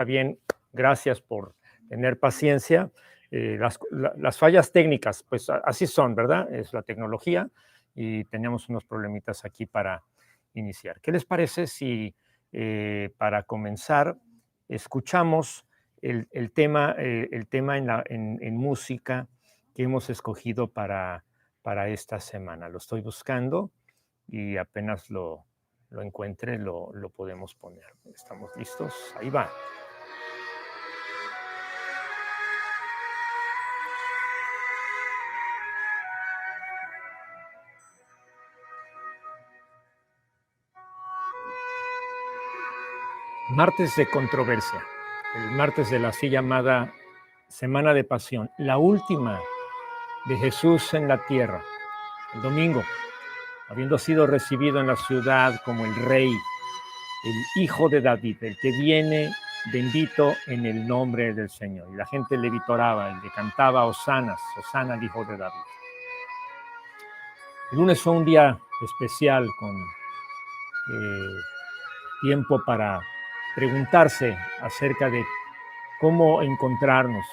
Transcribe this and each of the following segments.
Está bien, gracias por tener paciencia. Las fallas técnicas, pues así son, ¿verdad? Es la tecnología y tenemos unos problemitas aquí para iniciar. ¿Qué les parece si para comenzar escuchamos el tema en música que hemos escogido para esta semana? Lo estoy buscando y apenas lo encuentre, lo podemos poner. ¿Estamos listos? Ahí va. Martes de controversia, el martes de la así llamada Semana de Pasión, la última de Jesús en la tierra. El domingo, habiendo sido recibido en la ciudad como el Rey, el Hijo de David, el que viene bendito en el nombre del Señor. Y la gente le vitoraba, le cantaba hosanas, hosana al Hijo de David. El lunes fue un día especial con tiempo para preguntarse acerca de cómo encontrarnos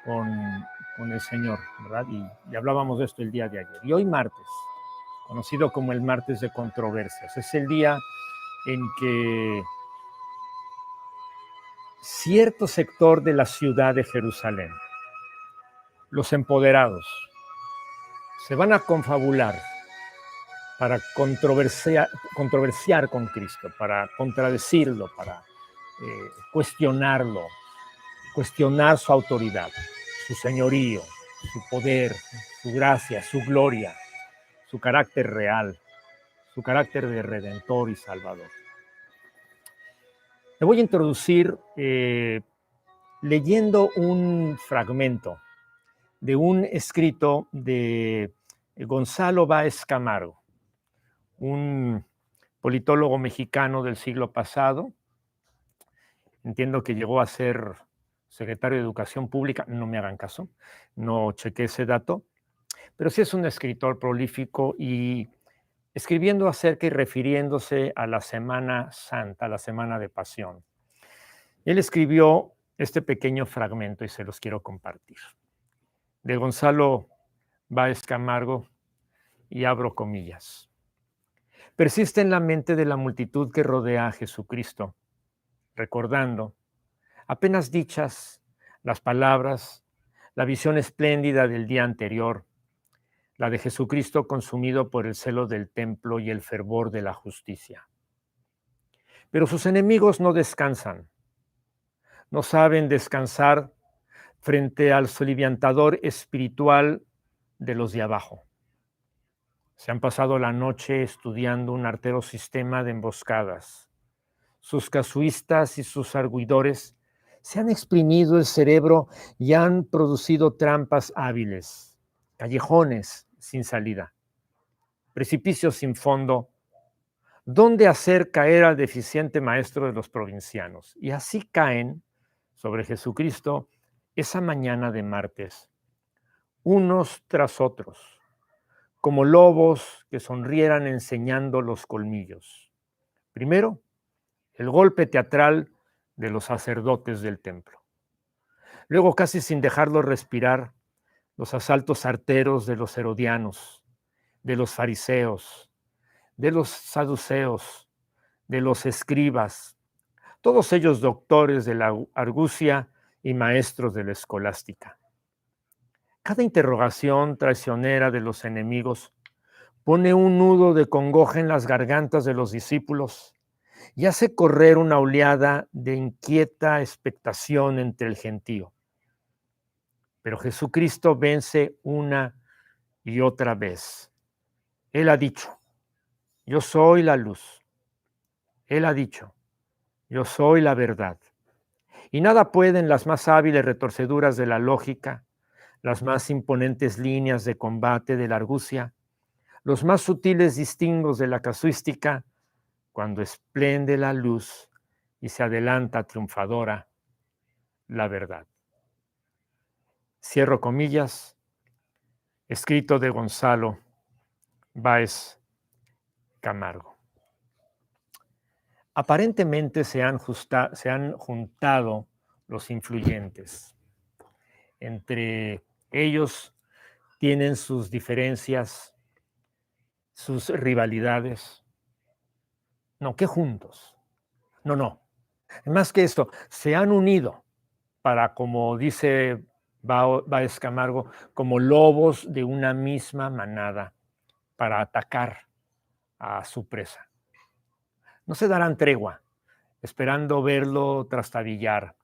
con el Señor, ¿verdad? Y hablábamos de esto el día de ayer. Y hoy martes, conocido como el martes de controversias, es el día en que cierto sector de la ciudad de Jerusalén, los empoderados, se van a confabular para controversiar con Cristo, para contradecirlo, para cuestionarlo, cuestionar su autoridad, su señorío, su poder, su gracia, su gloria, su carácter real, su carácter de redentor y salvador. Me voy a introducir leyendo un fragmento de un escrito de Gonzalo Báez Camargo, un politólogo mexicano del siglo pasado. Entiendo que llegó a ser secretario de Educación Pública, no me hagan caso, no chequé ese dato, pero sí es un escritor prolífico y escribiendo acerca y refiriéndose a la Semana Santa, la Semana de Pasión. Él escribió este pequeño fragmento y se los quiero compartir. De Gonzalo Báez Camargo, y abro comillas. Persiste en la mente de la multitud que rodea a Jesucristo, recordando, apenas dichas, las palabras, la visión espléndida del día anterior, la de Jesucristo consumido por el celo del templo y el fervor de la justicia. Pero sus enemigos no descansan, no saben descansar frente al soliviantador espiritual de los de abajo. Se han pasado la noche estudiando un artero sistema de emboscadas. Sus casuistas y sus arguidores se han exprimido el cerebro y han producido trampas hábiles, callejones sin salida, precipicios sin fondo, donde hacer caer al deficiente maestro de los provincianos. Y así caen sobre Jesucristo esa mañana de martes, unos tras otros, como lobos que sonrieran enseñando los colmillos. Primero, el golpe teatral de los sacerdotes del templo. Luego, casi sin dejarlo respirar, los asaltos arteros de los herodianos, de los fariseos, de los saduceos, de los escribas, todos ellos doctores de la argucia y maestros de la escolástica. Cada interrogación traicionera de los enemigos pone un nudo de congoja en las gargantas de los discípulos y hace correr una oleada de inquieta expectación entre el gentío. Pero Jesucristo vence una y otra vez. Él ha dicho, yo soy la luz. Él ha dicho, yo soy la verdad. Y nada pueden las más hábiles retorceduras de la lógica, las más imponentes líneas de combate de la argucia, los más sutiles distingos de la casuística, cuando esplende la luz y se adelanta triunfadora la verdad. Cierro comillas, escrito de Gonzalo Báez Camargo. Aparentemente se han juntado los influyentes. Entre ellos tienen sus diferencias, sus rivalidades. No, ¿qué juntos? No, no. Más que esto, se han unido para, como dice Báez Camargo, como lobos de una misma manada para atacar a su presa. No se darán tregua, esperando verlo trastabillar,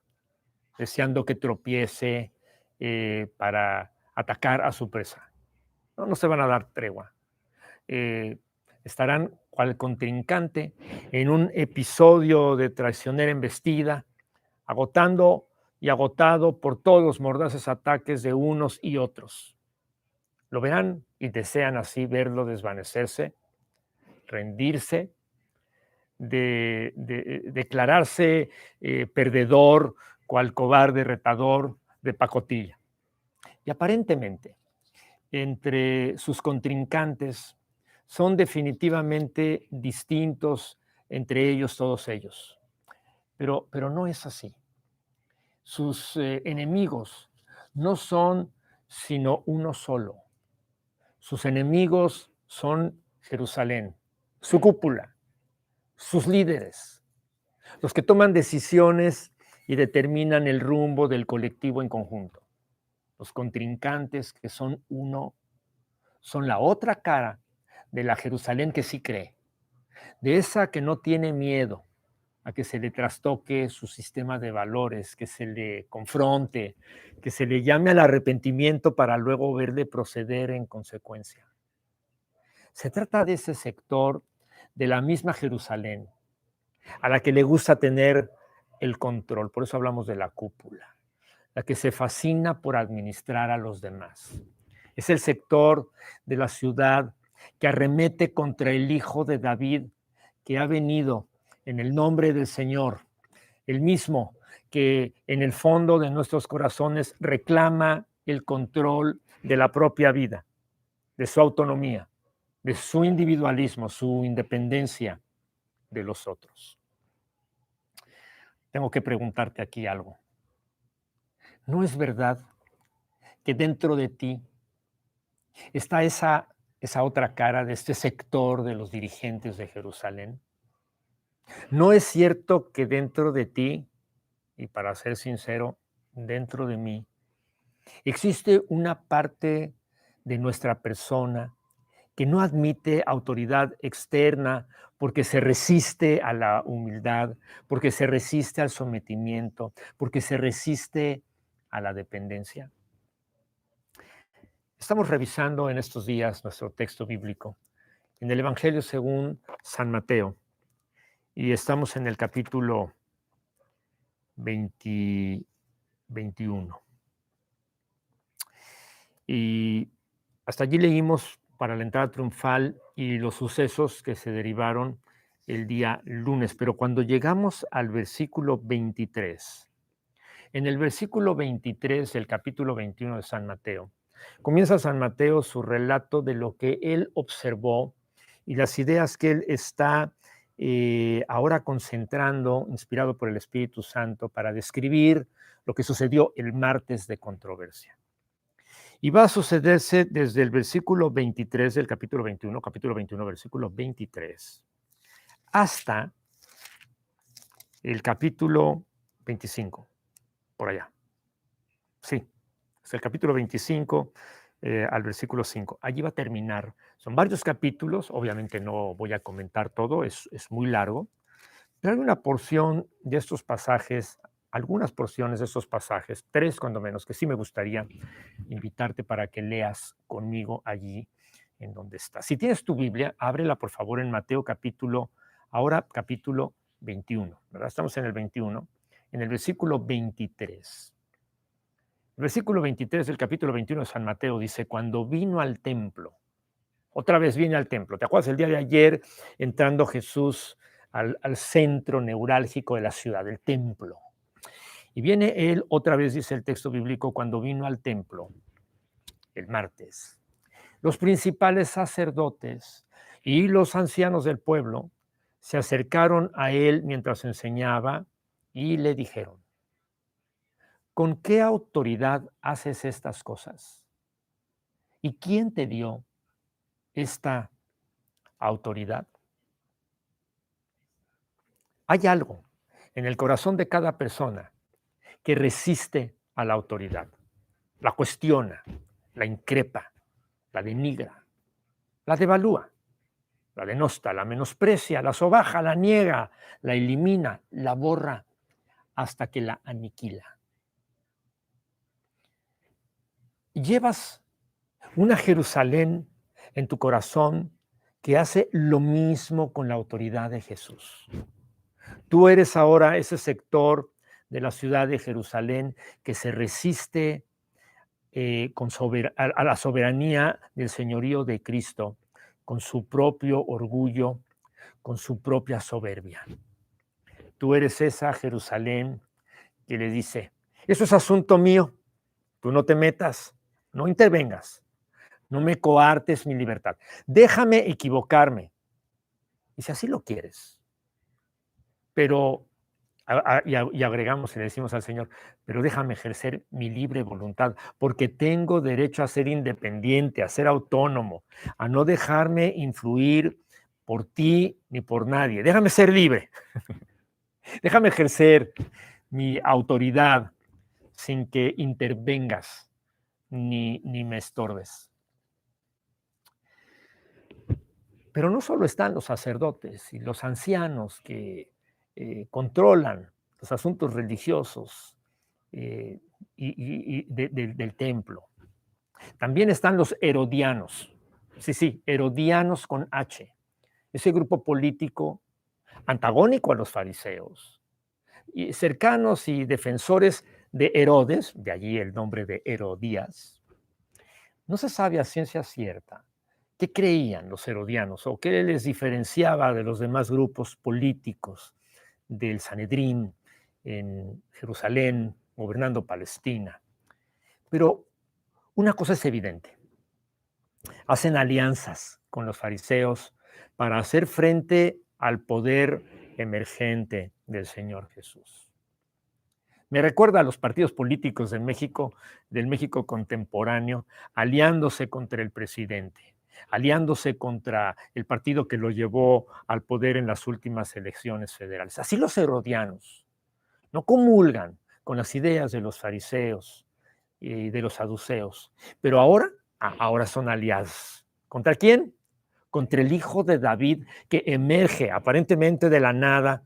deseando que tropiece para atacar a su presa. No, no se van a dar tregua. Estarán cual contrincante en un episodio de traicionera embestida, agotando y agotado por todos los mordaces ataques de unos y otros. Lo verán y desean así verlo desvanecerse, rendirse, declararse perdedor, cual cobarde retador de pacotilla. Y aparentemente, entre sus contrincantes, son definitivamente distintos entre ellos, todos ellos. Pero no es así. Sus enemigos no son sino uno solo. Sus enemigos son Jerusalén, su cúpula, sus líderes, los que toman decisiones y determinan el rumbo del colectivo en conjunto. Los contrincantes, que son uno, son la otra cara de la Jerusalén que sí cree, de esa que no tiene miedo a que se le trastoque su sistema de valores, que se le confronte, que se le llame al arrepentimiento para luego verle proceder en consecuencia. Se trata de ese sector de la misma Jerusalén, a la que le gusta tener el control, por eso hablamos de la cúpula, la que se fascina por administrar a los demás. Es el sector de la ciudad que arremete contra el Hijo de David, que ha venido en el nombre del Señor, el mismo que en el fondo de nuestros corazones reclama el control de la propia vida, de su autonomía, de su individualismo, su independencia de los otros. Tengo que preguntarte aquí algo. ¿No es verdad que dentro de ti está esa otra cara de este sector de los dirigentes de Jerusalén? ¿No es cierto que dentro de ti, y para ser sincero, dentro de mí, existe una parte de nuestra persona que no admite autoridad externa porque se resiste a la humildad, porque se resiste al sometimiento, porque se resiste a la dependencia? Estamos revisando en estos días nuestro texto bíblico en el Evangelio según San Mateo y estamos en el capítulo 21. Y hasta allí leímos para la entrada triunfal y los sucesos que se derivaron el día lunes, pero cuando llegamos al versículo 23, en el versículo 23 del capítulo 21 de San Mateo, comienza San Mateo su relato de lo que él observó y las ideas que él está ahora concentrando, inspirado por el Espíritu Santo, para describir lo que sucedió el martes de controversia. Y va a sucederse desde el versículo 23 del capítulo 21, versículo 23, hasta el capítulo 25, por allá. Sí, es el capítulo 25 al versículo 5. Allí va a terminar. Son varios capítulos, obviamente no voy a comentar todo, es muy largo, pero hay una porción de estos pasajes, algunas porciones de estos pasajes, 3 cuando menos, que sí me gustaría invitarte para que leas conmigo allí en donde estás. Si tienes tu Biblia, ábrela por favor en Mateo capítulo 21, ¿verdad? Estamos en el 21, en el versículo 23. El versículo 23 del capítulo 21 de San Mateo dice: cuando vino al templo, otra vez viene al templo. ¿Te acuerdas el día de ayer entrando Jesús al centro neurálgico de la ciudad, el templo? Y viene él, otra vez dice el texto bíblico, cuando vino al templo, el martes. Los principales sacerdotes y los ancianos del pueblo se acercaron a él mientras enseñaba y le dijeron: ¿con qué autoridad haces estas cosas? ¿Y quién te dio esta autoridad? Hay algo en el corazón de cada persona que resiste a la autoridad, la cuestiona, la increpa, la denigra, la devalúa, la denosta, la menosprecia, la sobaja, la niega, la elimina, la borra hasta que la aniquila. Llevas una Jerusalén en tu corazón que hace lo mismo con la autoridad de Jesús. Tú eres ahora ese sector de la ciudad de Jerusalén que se resiste a la soberanía del señorío de Cristo, con su propio orgullo, con su propia soberbia. Tú eres esa Jerusalén que le dice: eso es asunto mío, tú no te metas, no intervengas, no me coartes mi libertad, déjame equivocarme, y si así lo quieres. Pero, y agregamos y le decimos al Señor: pero déjame ejercer mi libre voluntad, porque tengo derecho a ser independiente, a ser autónomo, a no dejarme influir por ti ni por nadie. Déjame ser libre, déjame ejercer mi autoridad sin que intervengas ni me estorbes. Pero no solo están los sacerdotes y los ancianos que controlan los asuntos religiosos eh, del templo. También están los herodianos. Sí, sí, herodianos con H. Ese grupo político antagónico a los fariseos, y cercanos y defensores de Herodes, de allí el nombre de Herodías. No se sabe a ciencia cierta qué creían los herodianos o qué les diferenciaba de los demás grupos políticos del Sanedrín en Jerusalén, gobernando Palestina. Pero una cosa es evidente: hacen alianzas con los fariseos para hacer frente al poder emergente del Señor Jesús. Me recuerda a los partidos políticos de México, del México contemporáneo, aliándose contra el presidente, aliándose contra el partido que lo llevó al poder en las últimas elecciones federales. Así los herodianos no comulgan con las ideas de los fariseos y de los saduceos, pero ahora son aliados. ¿Contra quién? Contra el hijo de David, que emerge aparentemente de la nada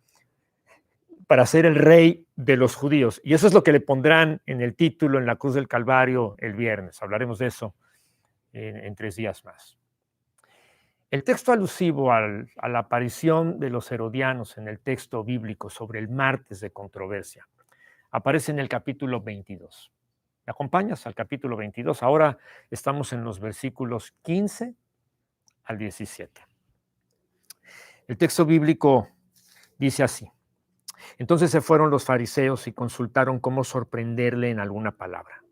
para ser el rey de los judíos. Y eso es lo que le pondrán en el título en la cruz del Calvario el viernes. Hablaremos de eso en 3 días más. El texto alusivo a la aparición de los herodianos en el texto bíblico sobre el martes de controversia aparece en el capítulo 22. ¿Me acompañas al capítulo 22? Ahora estamos en los versículos 15 al 17. El texto bíblico dice así: entonces se fueron los fariseos y consultaron cómo sorprenderle en alguna palabra.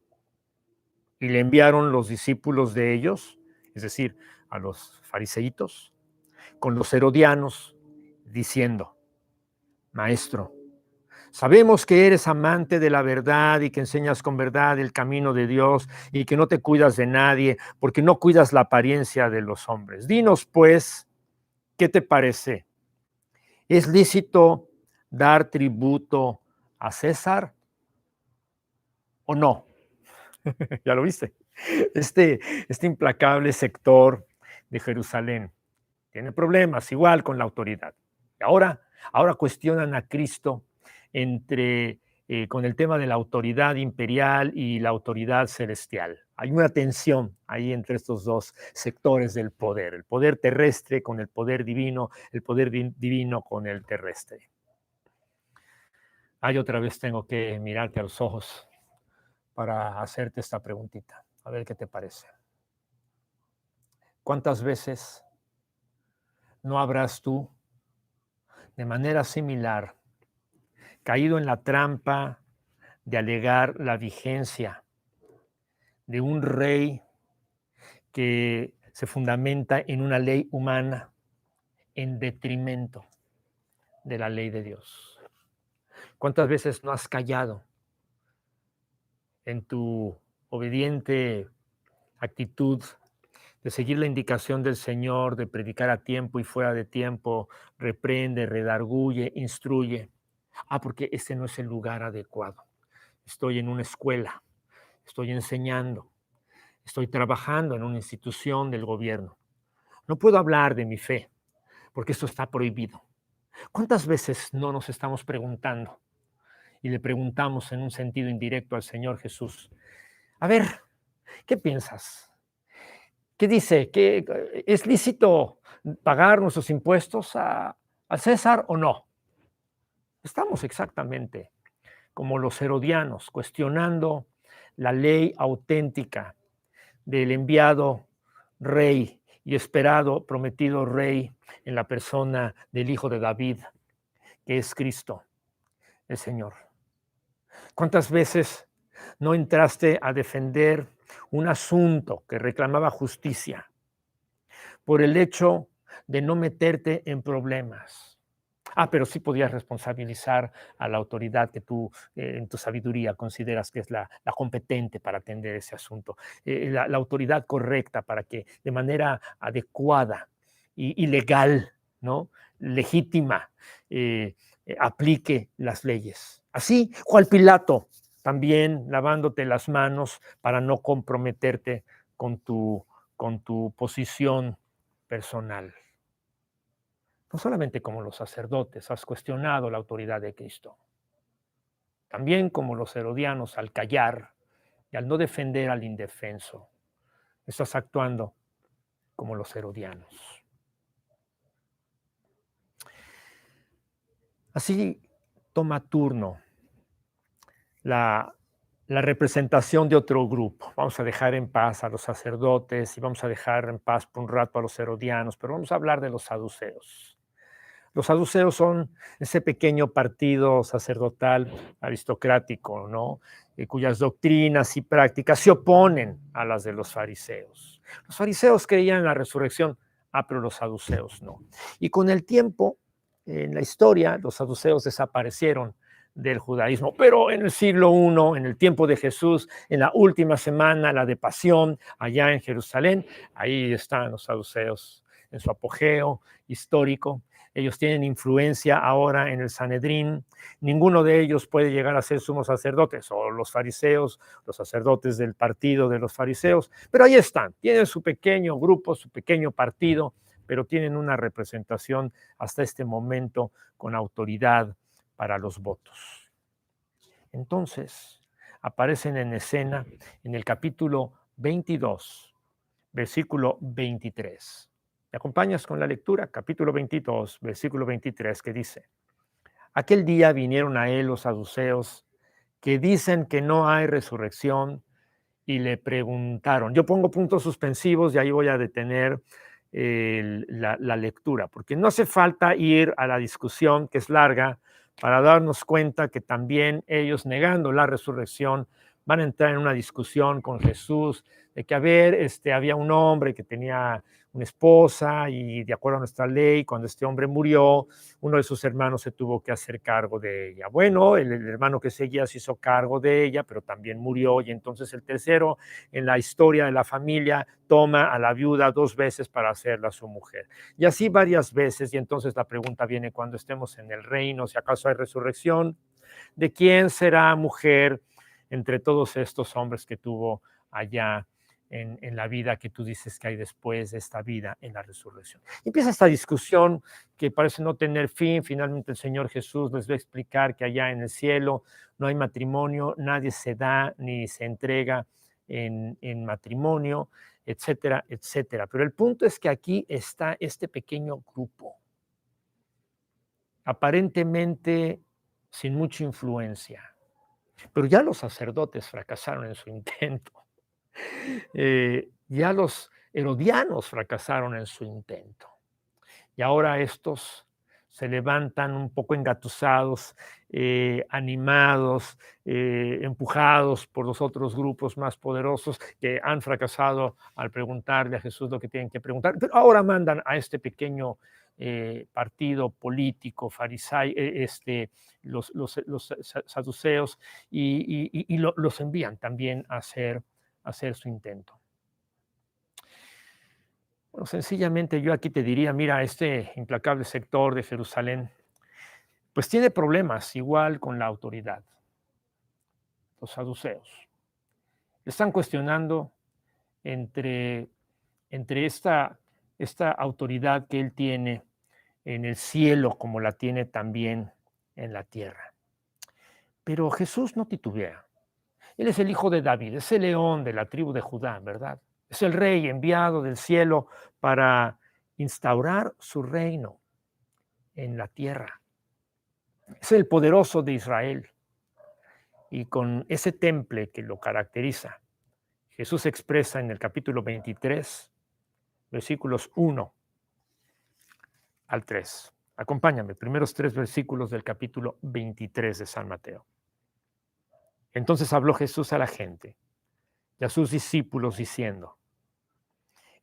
Y le enviaron los discípulos de ellos, es decir, a los fariseitos, con los herodianos, diciendo: Maestro, sabemos que eres amante de la verdad y que enseñas con verdad el camino de Dios y que no te cuidas de nadie porque no cuidas la apariencia de los hombres. Dinos, pues, ¿qué te parece? ¿Es lícito dar tributo a César o no? ¿Ya lo viste? Este implacable sector de Jerusalén tiene problemas igual con la autoridad. Y ahora cuestionan a Cristo con el tema de la autoridad imperial y la autoridad celestial. Hay una tensión ahí entre estos dos sectores del poder: el poder terrestre con el poder divino, el poder divino con el terrestre. Otra vez tengo que mirarte a los ojos para hacerte esta preguntita, a ver qué te parece. ¿Cuántas veces no habrás tú, de manera similar, caído en la trampa de alegar la vigencia de un rey que se fundamenta en una ley humana en detrimento de la ley de Dios? ¿Cuántas veces no has callado en tu obediente actitud de seguir la indicación del Señor, de predicar a tiempo y fuera de tiempo, reprende, redarguye, instruye? Porque ese no es el lugar adecuado. Estoy en una escuela, estoy enseñando, estoy trabajando en una institución del gobierno. No puedo hablar de mi fe, porque esto está prohibido. ¿Cuántas veces no nos estamos preguntando y le preguntamos en un sentido indirecto al Señor Jesús: a ver, ¿qué piensas? ¿Qué dice? ¿Es lícito pagar nuestros impuestos al César o no? Estamos exactamente como los herodianos, cuestionando la ley auténtica del enviado rey y esperado, prometido rey en la persona del Hijo de David, que es Cristo, el Señor. ¿Cuántas veces no entraste a defender un asunto que reclamaba justicia por el hecho de no meterte en problemas? Pero sí podías responsabilizar a la autoridad que tú, en tu sabiduría, consideras que es la competente para atender ese asunto, la autoridad correcta para que de manera adecuada y legal, ¿no? Legítima, aplique las leyes. Así, Juan Pilato, también lavándote las manos para no comprometerte con tu posición personal. No solamente como los sacerdotes has cuestionado la autoridad de Cristo, también como los herodianos al callar y al no defender al indefenso, estás actuando como los herodianos. Así toma turno la, la representación de otro grupo. Vamos a dejar en paz a los sacerdotes y vamos a dejar en paz por un rato a los herodianos, pero vamos a hablar de los saduceos. Los saduceos son ese pequeño partido sacerdotal aristocrático, ¿no? Cuyas doctrinas y prácticas se oponen a las de los fariseos. Los fariseos creían en la resurrección, pero los saduceos no. Y con el tiempo, en la historia, los saduceos desaparecieron del judaísmo, pero en el siglo I, en el tiempo de Jesús, en la última semana, la de Pasión, allá en Jerusalén, ahí están los saduceos en su apogeo histórico. Ellos tienen influencia ahora en el Sanedrín. Ninguno de ellos puede llegar a ser sumos sacerdotes, o los fariseos, los sacerdotes del partido de los fariseos, pero ahí están, tienen su pequeño grupo, su pequeño partido, pero tienen una representación hasta este momento con autoridad para los votos. Entonces, aparecen en escena en el capítulo 22, versículo 23. ¿Me acompañas con la lectura? Capítulo 22, versículo 23, que dice: aquel día vinieron a él los saduceos, que dicen que no hay resurrección, y le preguntaron. Yo pongo puntos suspensivos y ahí voy a detener la lectura, porque no hace falta ir a la discusión, que es larga, para darnos cuenta que también ellos, negando la resurrección, van a entrar en una discusión con Jesús de que, había un hombre que tenía una esposa y, de acuerdo a nuestra ley, cuando este hombre murió, uno de sus hermanos se tuvo que hacer cargo de ella. Bueno, el hermano que seguía se hizo cargo de ella, pero también murió, y entonces el tercero en la historia de la familia toma a la viuda 2 veces para hacerla su mujer. Y así varias veces, y entonces la pregunta viene: cuando estemos en el reino, si acaso hay resurrección, ¿de quién será mujer entre todos estos hombres que tuvo allá en la vida que tú dices que hay después de esta vida, en la resurrección? Y empieza esta discusión que parece no tener fin. Finalmente el Señor Jesús les va a explicar que allá en el cielo no hay matrimonio, nadie se da ni se entrega en matrimonio, etcétera, etcétera. Pero el punto es que aquí está este pequeño grupo, aparentemente sin mucha influencia, pero ya los sacerdotes fracasaron en su intento. Ya los herodianos fracasaron en su intento. Y ahora estos se levantan un poco engatusados, animados, empujados por los otros grupos más poderosos que han fracasado al preguntarle a Jesús lo que tienen que preguntar, pero ahora mandan a este pequeño partido político, fariseo, los saduceos, y los envían también a hacer su intento. Bueno, sencillamente yo aquí te diría, mira, este implacable sector de Jerusalén, pues tiene problemas igual con la autoridad, los saduceos. Están cuestionando entre, entre esta autoridad que él tiene en el cielo como la tiene también en la tierra. Pero Jesús no titubea. Él es el hijo de David, es el león de la tribu de Judá, ¿verdad? Es el rey enviado del cielo para instaurar su reino en la tierra. Es el poderoso de Israel. Y con ese temple que lo caracteriza, Jesús expresa en el capítulo 23, versículos 1 al 3. Acompáñame, primeros 3 versículos del capítulo 23 de San Mateo. Entonces habló Jesús a la gente y a sus discípulos diciendo: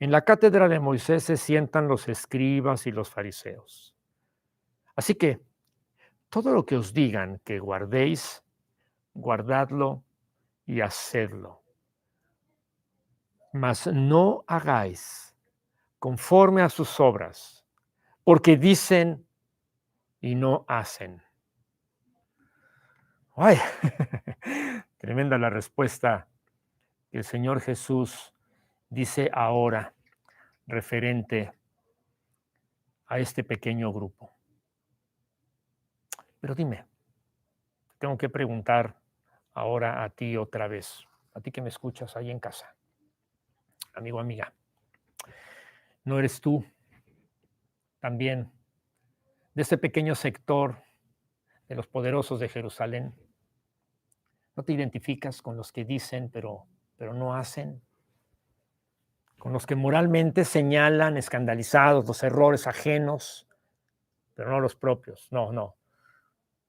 en la cátedra de Moisés se sientan los escribas y los fariseos. Así que todo lo que os digan que guardéis, guardadlo y hacedlo. Mas no hagáis conforme a sus obras, porque dicen y no hacen. ¡Ay! Tremenda la respuesta que el Señor Jesús dice ahora referente a este pequeño grupo. Pero dime, tengo que preguntar ahora a ti otra vez, a ti que me escuchas ahí en casa, amigo, amiga. ¿No eres tú también de este pequeño sector de los poderosos de Jerusalén? ¿No te identificas con los que dicen pero no hacen? Con los que moralmente señalan escandalizados los errores ajenos, pero no los propios. No, no.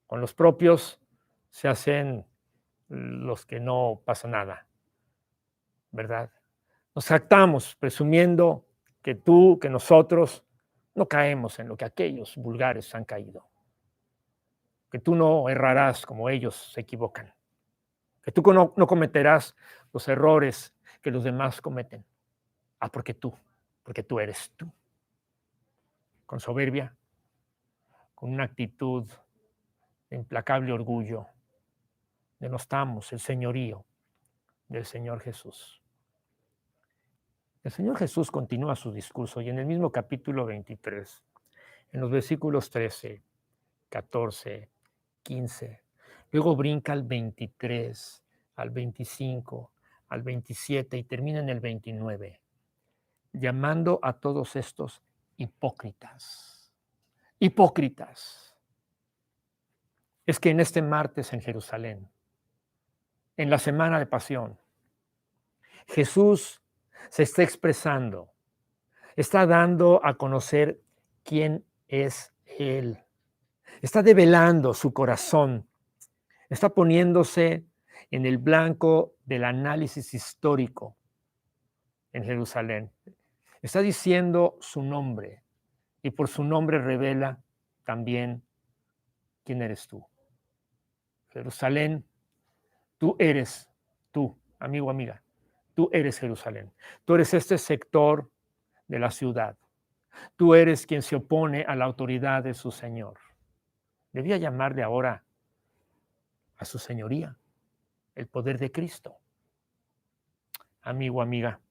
Con los propios se hacen los que no pasa nada, ¿verdad? Nos jactamos presumiendo que tú, que nosotros no caemos en lo que aquellos vulgares han caído. Que tú no errarás como ellos se equivocan. Que tú no cometerás los errores que los demás cometen. Ah, porque tú eres tú. Con soberbia, con una actitud de implacable orgullo, denostamos el señorío del Señor Jesús. El Señor Jesús continúa su discurso y en el mismo capítulo 23, en los versículos 13, 14, 15, luego brinca al 23, al 25, al 27 y termina en el 29, llamando a todos estos hipócritas. Hipócritas. Es que en este martes en Jerusalén, en la semana de pasión, Jesús se está expresando, está dando a conocer quién es Él, está develando su corazón, está poniéndose en el blanco del análisis histórico en Jerusalén. Está diciendo su nombre y por su nombre revela también quién eres tú. Jerusalén, tú, amigo, amiga, tú eres Jerusalén. Tú eres este sector de la ciudad. Tú eres quien se opone a la autoridad de su Señor. Debía llamarle ahora a su señoría, el poder de Cristo. Amigo, amiga,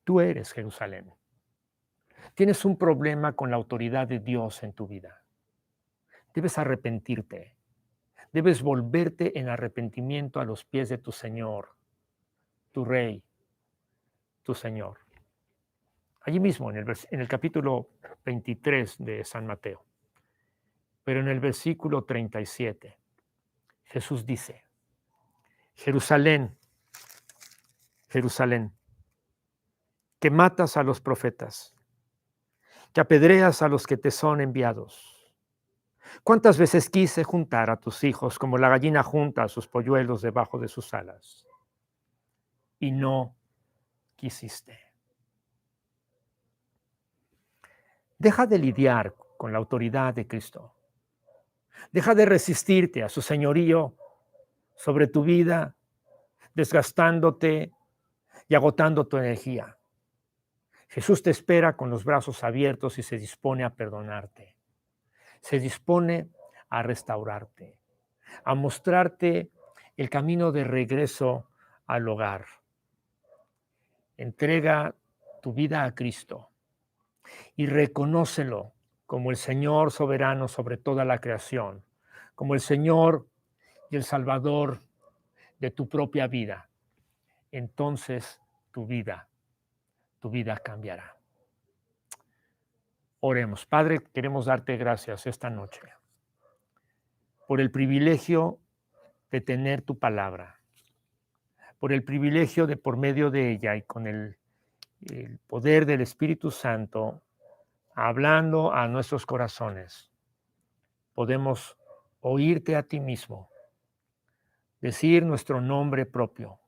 tú eres Jerusalén. Tienes un problema con la autoridad de Dios en tu vida. Debes arrepentirte. Debes volverte en arrepentimiento a los pies de tu Señor, tu Rey, tu Señor. Allí mismo, en el capítulo 23 de San Mateo. Pero en el versículo 37, Jesús dice: Jerusalén, Jerusalén, que matas a los profetas, que apedreas a los que te son enviados. ¿Cuántas veces quise juntar a tus hijos como la gallina junta a sus polluelos debajo de sus alas? Y no quisiste. Deja de lidiar con la autoridad de Cristo. Deja de resistirte a su señorío sobre tu vida, desgastándote y agotando tu energía. Jesús te espera con los brazos abiertos y se dispone a perdonarte. Se dispone a restaurarte, a mostrarte el camino de regreso al hogar. Entrega tu vida a Cristo y reconócelo como el Señor soberano sobre toda la creación, como el Señor y el Salvador de tu propia vida. Entonces tu vida cambiará. Oremos. Padre, queremos darte gracias esta noche por el privilegio de tener tu palabra, por el privilegio de por medio de ella y con el poder del Espíritu Santo, hablando a nuestros corazones, podemos oírte a ti mismo, decir nuestro nombre propio,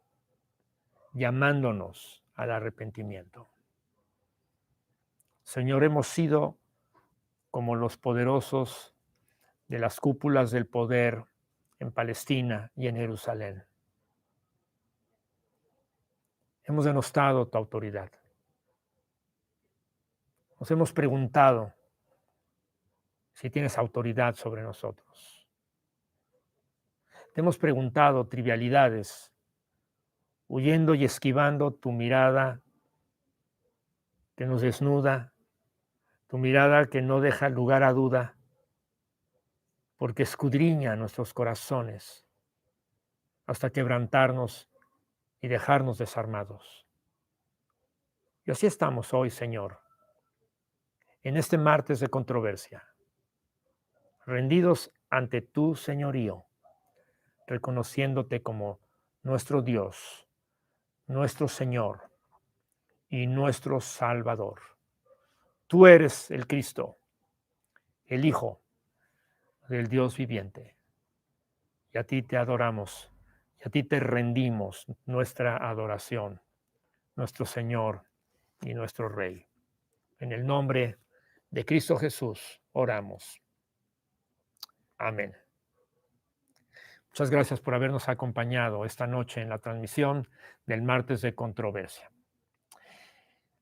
llamándonos al arrepentimiento. Señor, hemos sido como los poderosos de las cúpulas del poder en Palestina y en Jerusalén. Hemos denostado tu autoridad. Nos hemos preguntado si tienes autoridad sobre nosotros. Te hemos preguntado trivialidades, huyendo y esquivando tu mirada que nos desnuda, tu mirada que no deja lugar a duda, porque escudriña nuestros corazones hasta quebrantarnos y dejarnos desarmados. Y así estamos hoy, Señor, en este martes de controversia, rendidos ante tu señorío, reconociéndote como nuestro Dios, nuestro Señor y nuestro Salvador. Tú eres el Cristo, el Hijo del Dios viviente. Y a ti te adoramos, y a ti te rendimos nuestra adoración, nuestro Señor y nuestro Rey. En el nombre de Cristo Jesús oramos. Amén. Muchas gracias por habernos acompañado esta noche en la transmisión del martes de controversia.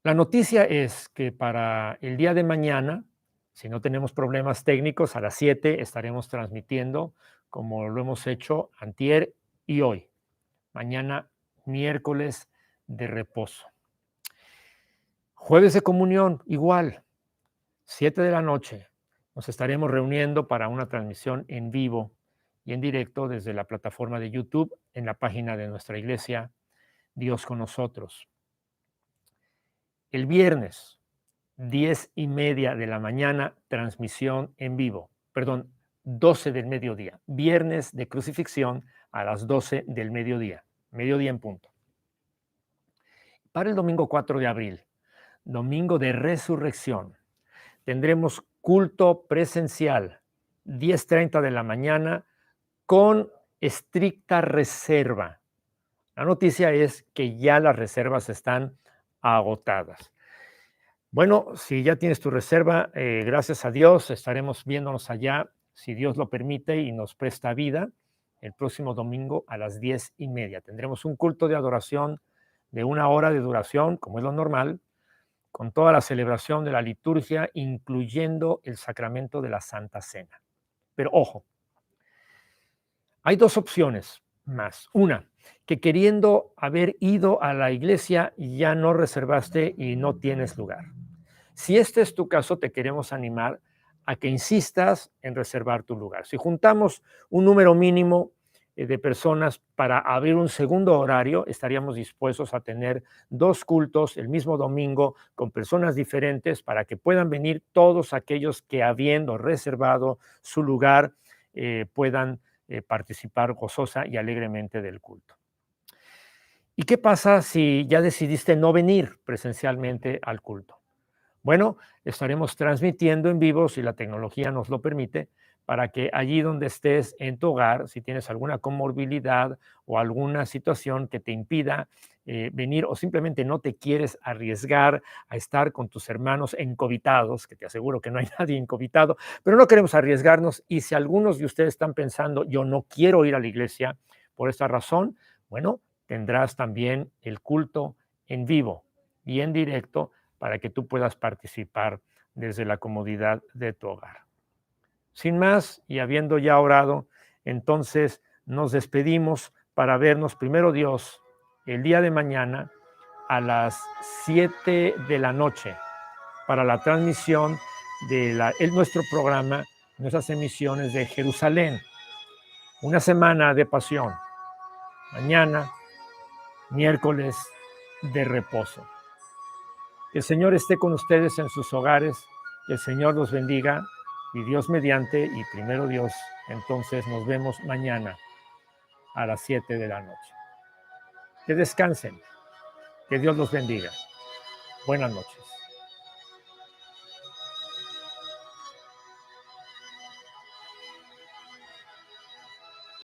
La noticia es que para el día de mañana, si no tenemos problemas técnicos, a las 7 estaremos transmitiendo como lo hemos hecho antier y hoy. Mañana, miércoles de reposo. Jueves de comunión, igual, 7 de la noche. Nos estaremos reuniendo para una transmisión en vivo y en directo desde la plataforma de YouTube en la página de nuestra iglesia, Dios con nosotros. El viernes, 10:30 de la mañana, transmisión en vivo. 12 del mediodía. Viernes de crucifixión a las 12 del mediodía. Mediodía en punto. Para el domingo 4 de abril, domingo de resurrección, tendremos culto presencial, 10:30 de la mañana, con estricta reserva. La noticia es que ya las reservas están agotadas. Bueno, si ya tienes tu reserva, gracias a Dios, estaremos viéndonos allá, si Dios lo permite y nos presta vida, el próximo domingo a las 10:30. Tendremos un culto de adoración de 1 hora de duración, como es lo normal, con toda la celebración de la liturgia, incluyendo el sacramento de la Santa Cena. Pero ojo, hay 2 opciones más. Una, que queriendo haber ido a la iglesia ya no reservaste y no tienes lugar. Si este es tu caso, te queremos animar a que insistas en reservar tu lugar. Si juntamos un número mínimo de personas para abrir un segundo horario, estaríamos dispuestos a tener 2 cultos el mismo domingo con personas diferentes para que puedan venir todos aquellos que, habiendo reservado su lugar, puedan participar gozosa y alegremente del culto. ¿Y qué pasa si ya decidiste no venir presencialmente al culto? Bueno, estaremos transmitiendo en vivo, si la tecnología nos lo permite, para que allí donde estés en tu hogar, si tienes alguna comorbilidad o alguna situación que te impida venir o simplemente no te quieres arriesgar a estar con tus hermanos encovitados, que te aseguro que no hay nadie encovitado, pero no queremos arriesgarnos. Y si algunos de ustedes están pensando, yo no quiero ir a la iglesia por esta razón, bueno, tendrás también el culto en vivo y en directo para que tú puedas participar desde la comodidad de tu hogar. Sin más, y habiendo ya orado, entonces nos despedimos para vernos primero Dios el día de mañana a las 7 de la noche para la transmisión de nuestro programa, nuestras emisiones de Jerusalén. Una semana de pasión. Mañana, miércoles de reposo. Que el Señor esté con ustedes en sus hogares, que el Señor los bendiga y Dios mediante y primero Dios, entonces nos vemos mañana a las 7 de la noche. Que descansen, que Dios los bendiga. Buenas noches.